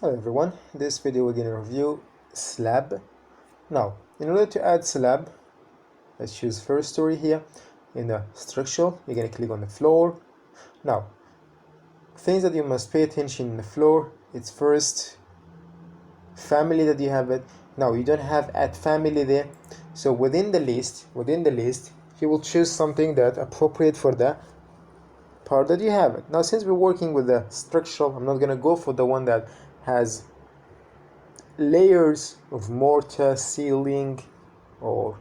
Hello everyone, in this video we're going to review slab. Now, in order to add slab, let's choose first story here. In the structural, you're going to click on the floor. Now, things that you must pay attention in the floor, it's first family that you have it. Now, you don't have add family there. So within the list, you will choose something that appropriate for the part that you have it. Now, since we're working with the structural, I'm not going to go for the one that has layers of mortar, ceiling, or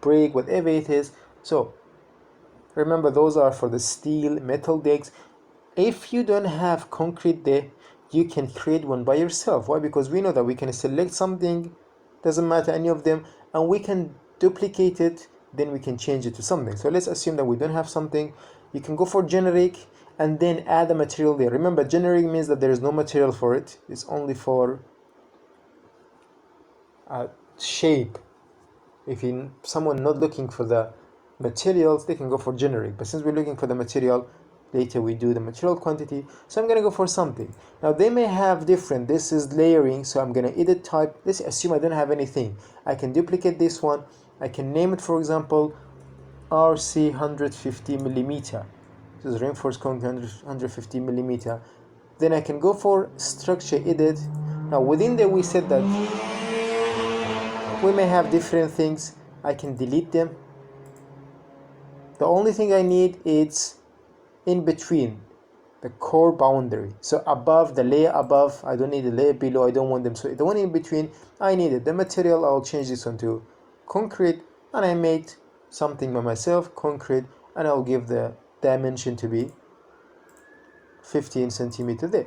brick, whatever it is. So remember, those are for the steel, metal decks. If you don't have concrete there, you can create one by yourself. Why? Because we know that we can select something, doesn't matter any of them, and we can duplicate it, then we can change it to something. So let's assume that we don't have something. You can go for generic and then add a material there. Remember, generic means that there is no material for it. It's only for shape. If someone not looking for the materials, they can go for generic. But since we're looking for the material, later we do the material quantity. So I'm going to go for something. Now they may have different. This is layering, so I'm going to edit type. Let's assume I don't have anything. I can duplicate this one. I can name it, for example, RC 150 millimeter. This is reinforced concrete 150 millimeter. Then I can go for structure edit. Now within there we said that we may have different things. I can delete them. The only thing I need is in between the core boundary. So above, the layer above, I don't need the layer below, I don't want them. So the one in between, I need it. The material, I'll change this one to concrete, and I made something by myself, concrete, and I'll give the dimension to be 15 centimeter there.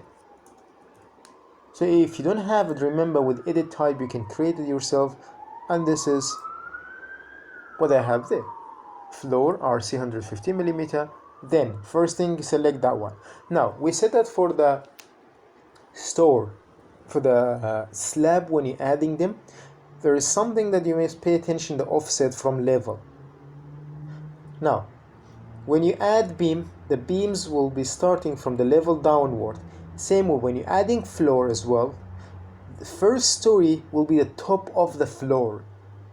So if you don't have it, remember with edit type, you can create it yourself, and this is what I have there. Floor RC 150 millimeter. Then first thing, select that one. Now we said that for the store, for the slab, when you're adding them, there is something that you must pay attention, the offset from level. Now when you add beam, the beams will be starting from the level downward. Same way when you're adding floor as well, the first story will be the top of the floor.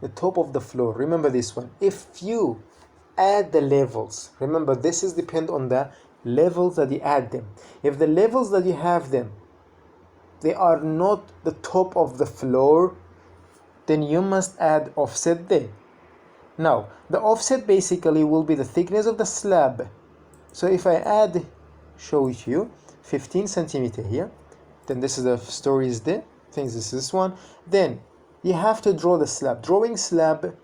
The top of the floor, remember this one. If you add the levels, remember this is depend on the levels that you add them. If the levels that you have them, they are not the top of the floor, then you must add offset there. Now the offset basically will be the thickness of the slab. So if I add, show it you, 15 centimeter here, then this is the stories there. I think this is this one. Then you have to draw the slab. Drawing slab,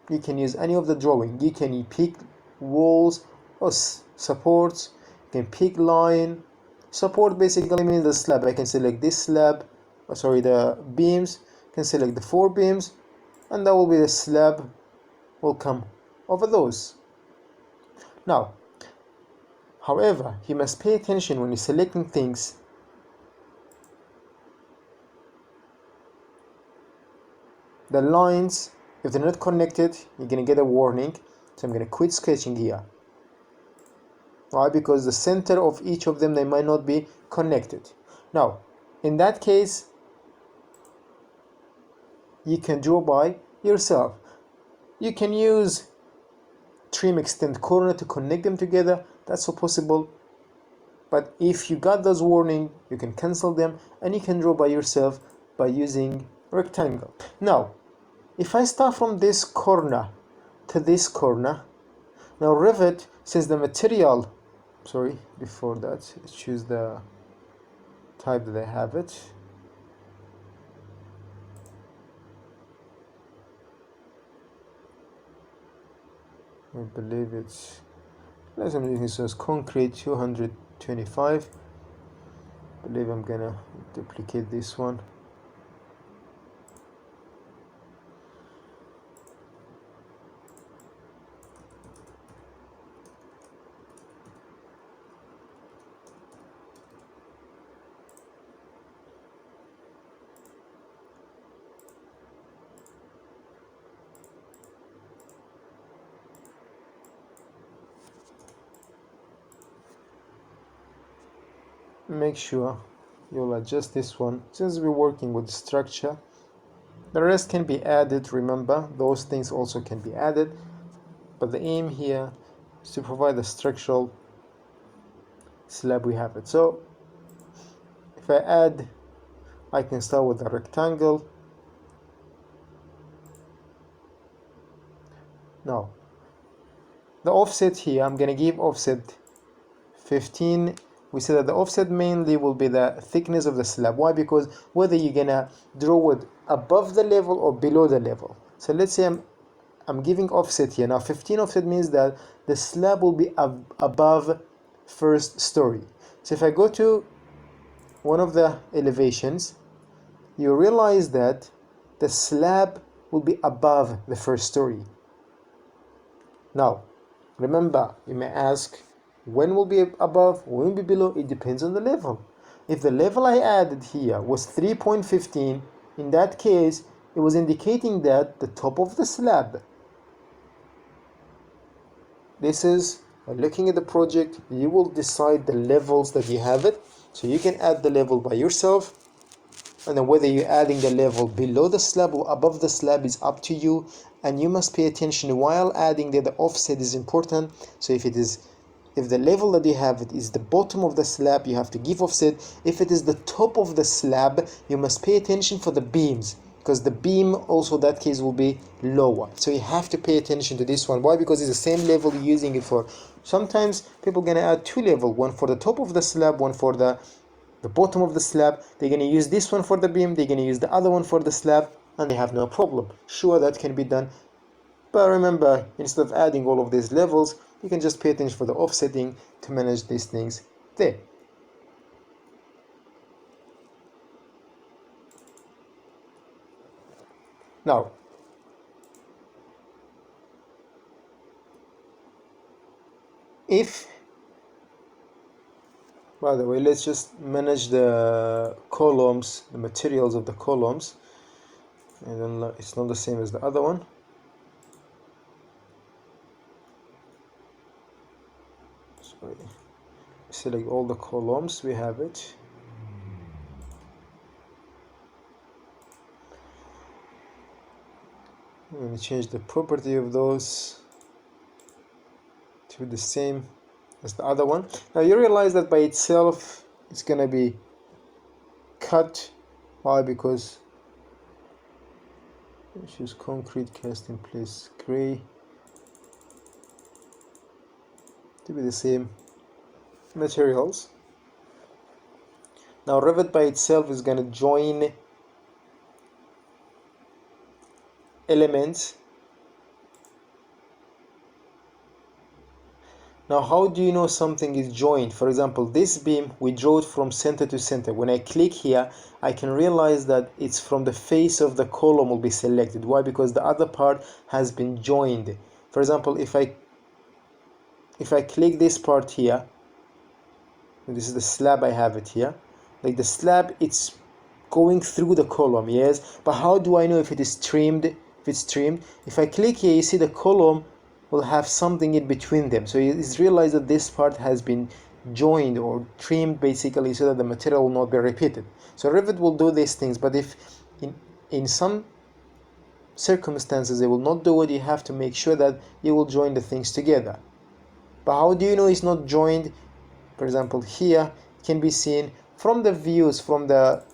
you can use any of the drawing. You can pick walls or supports. You can pick line. Support basically means the slab. I can select this slab, the beams. I can select the 4 beams, and that will be the slab will come over those. Now, however, you must pay attention when you're selecting things. The lines, if they're not connected, you're going to get a warning. So I'm going to quit sketching here. Why? Because the center of each of them, they might not be connected. Now, in that case, you can draw by yourself. You can use trim extend corner to connect them together. That's so possible. But if you got those warning, you can cancel them, and you can draw by yourself by using rectangle. Now, if I start from this corner to this corner, now Revit, since the material, before that, let's choose the type that I have it. I believe it's, let's say this is concrete 225. I believe I'm gonna duplicate this one. Make sure you'll adjust this one. Since we're working with structure, the rest can be added. Remember, those things also can be added, but the aim here is to provide the structural slab we have it. So if I add, I can start with a rectangle. Now the offset here, I'm gonna give offset 15. We say that the offset mainly will be the thickness of the slab. Why? Because whether you're gonna draw it above the level or below the level. So let's say I'm giving offset here. Now 15 offset means that the slab will be above first story. So if I go to one of the elevations, you realize that the slab will be above the first story. Now remember, you may ask, when will be above, when will be below? It depends on the level. If the level I added here was 3.15, in that case it was indicating that the top of the slab, this is, looking at the project, you will decide the levels that you have it. So you can add the level by yourself, and then whether you're adding the level below the slab or above the slab is up to you. And you must pay attention while adding that the offset is important. So if the level that you have it is the bottom of the slab, you have to give offset. If it is the top of the slab, you must pay attention for the beams, because the beam also in that case will be lower. So you have to pay attention to this one. Why? Because it's the same level you're using it for. Sometimes people are gonna add two levels, one for the top of the slab, one for the bottom of the slab. They're gonna use this one for the beam, they're gonna use the other one for the slab, and they have no problem. Sure, that can be done, but remember, instead of adding all of these levels, you can just pay attention for the offsetting to manage these things there. Now, by the way, let's just manage the columns, the materials of the columns, and then it's not the same as the other one. Sorry. Select all the columns, we have it. I'm going to change the property of those to the same as the other one. Now you realize that by itself it's going to be cut. Why? Because choose concrete cast in place gray to be the same materials. Now Revit by itself is going to join elements. Now how do you know something is joined? For example, this beam, we draw it from center to center. When I click here, I can realize that it's from the face of the column will be selected. Why? Because the other part has been joined. For example, if I click this part here, this is the slab, I have it here, like the slab, it's going through the column, yes, but how do I know if it is trimmed? If it's trimmed, if I click here, you see the column will have something in between them, so it's realized that this part has been joined or trimmed basically, so that the material will not be repeated. So Revit will do these things, but if in some circumstances they will not do it, you have to make sure that you will join the things together. But how do you know it's not joined? For example, here can be seen from the views, from the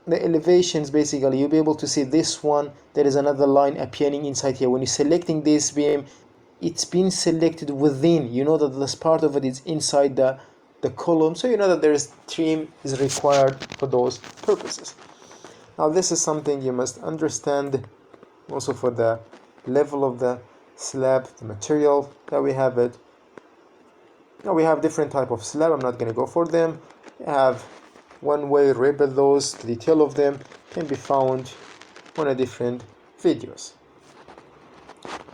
elevations, basically you'll be able to see this one, there is another line appearing inside here. When you're selecting this beam, it's been selected within, you know that this part of it is inside the column, so you know that there is trim is required for those purposes. Now this is something you must understand also for the level of the slab, the material that we have it. Now we have different type of slab, I'm not going to go for them. We have one way Revit, those, the detail of them can be found on a different videos.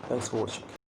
Thanks for watching.